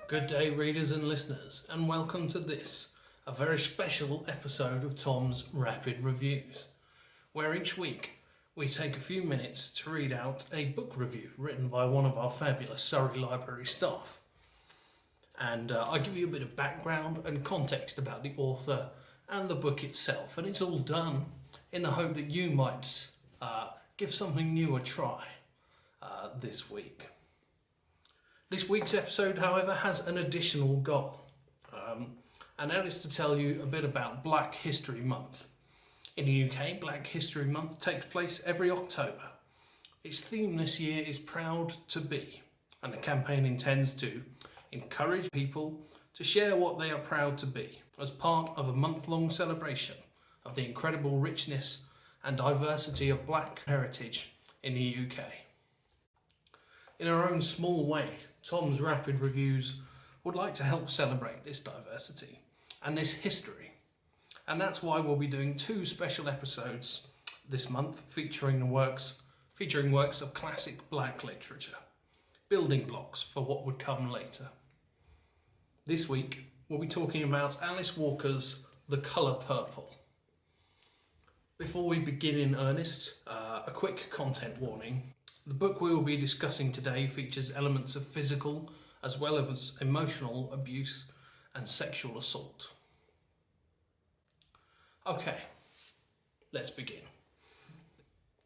Good day, readers and listeners, and welcome to this, a very special episode of Tom's Rapid Reviews, where each week we take a few minutes to read out a book review written by one of our fabulous Surrey Library staff. And I give you a bit of background and context about the author and the book itself, and it's all done in the hope that you might give something new a try this week. This week's episode, however, has an additional goal, and that is to tell you a bit about Black History Month. In the UK, Black History Month takes place every October. Its theme this year is Proud to Be, and the campaign intends to encourage people to share what they are proud to be as part of a month-long celebration of the incredible richness and diversity of Black heritage in the UK. In our own small way, Tom's Rapid Reviews would like to help celebrate this diversity and this history. And that's why we'll be doing two special episodes this month featuring works of classic Black literature, building blocks for what would come later. This week, we'll be talking about Alice Walker's The Colour Purple. Before we begin in earnest, a quick content warning. The book we will be discussing today features elements of physical as well as emotional abuse and sexual assault. Okay, let's begin.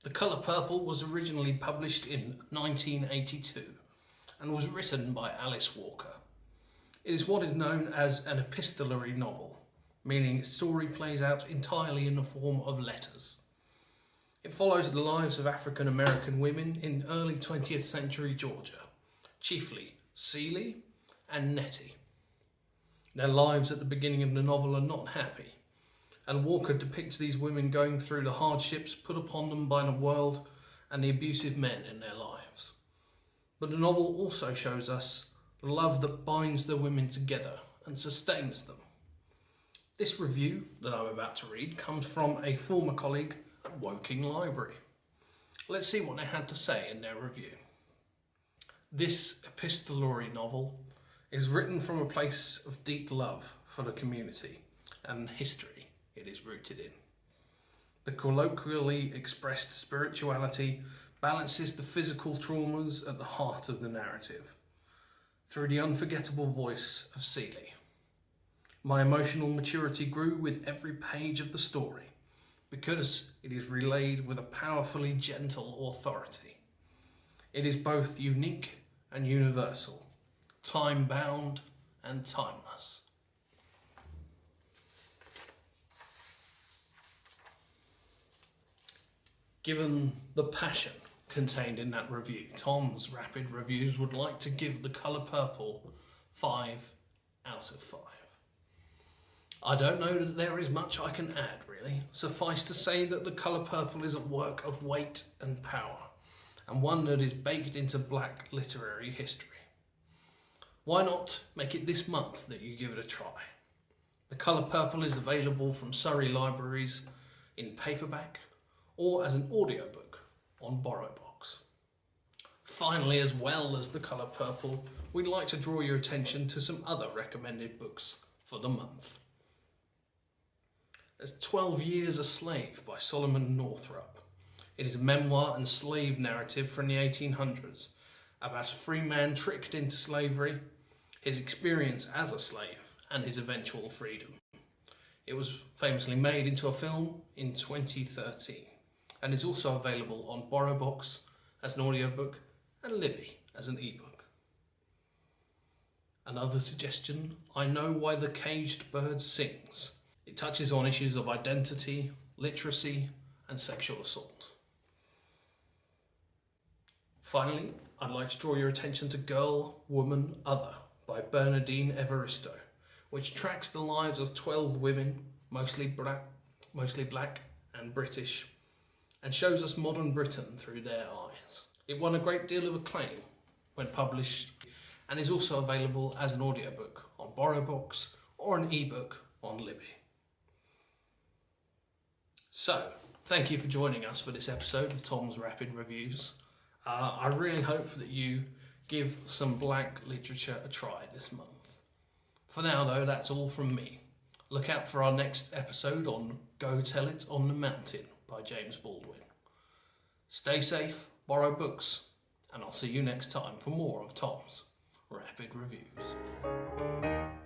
The Colour Purple was originally published in 1982 and was written by Alice Walker. It is what is known as an epistolary novel, meaning its story plays out entirely in the form of letters. It follows the lives of African American women in early 20th century Georgia, chiefly Celie and Nettie. Their lives at the beginning of the novel are not happy, and Walker depicts these women going through the hardships put upon them by the world and the abusive men in their lives. But the novel also shows us the love that binds the women together and sustains them. This review that I'm about to read comes from a former colleague at Woking Library. Let's see what they had to say in their review. This epistolary novel is written from a place of deep love for the community and history it is rooted in. The colloquially expressed spirituality balances the physical traumas at the heart of the narrative through the unforgettable voice of Celie. My emotional maturity grew with every page of the story because it is relayed with a powerfully gentle authority. It is both unique and universal, time-bound and timeless. Given the passion contained in that review, Tom's Rapid Reviews would like to give The Colour Purple 5 out of 5. I don't know that there is much I can add, really. Suffice to say that The Colour Purple is a work of weight and power, and one that is baked into Black literary history. Why not make it this month that you give it a try? The Colour Purple is available from Surrey Libraries in paperback or as an audiobook on BorrowBox. Finally, as well as The Colour Purple, we'd like to draw your attention to some other recommended books for the month. There's 12 Years a Slave by Solomon Northup. It is a memoir and slave narrative from the 1800s about a free man tricked into slavery, his experience as a slave, and his eventual freedom. It was famously made into a film in 2013 and is also available on BorrowBox as an audiobook and Libby as an ebook. Another suggestion, I Know Why the Caged Bird Sings. It touches on issues of identity, literacy, and sexual assault. Finally, I'd like to draw your attention to Girl, Woman, Other by Bernardine Evaristo, which tracks the lives of 12 women, mostly black and British, and shows us modern Britain through their eyes. It won a great deal of acclaim when published and is also available as an audiobook on BorrowBox or an ebook on Libby. So, thank you for joining us for this episode of Tom's Rapid Reviews. I really hope that you give some black literature a try this month. For now though, that's all from me. Look out for our next episode on Go Tell It on the Mountain by James Baldwin. Stay safe, borrow books, and I'll see you next time for more of Tom's Rapid Reviews.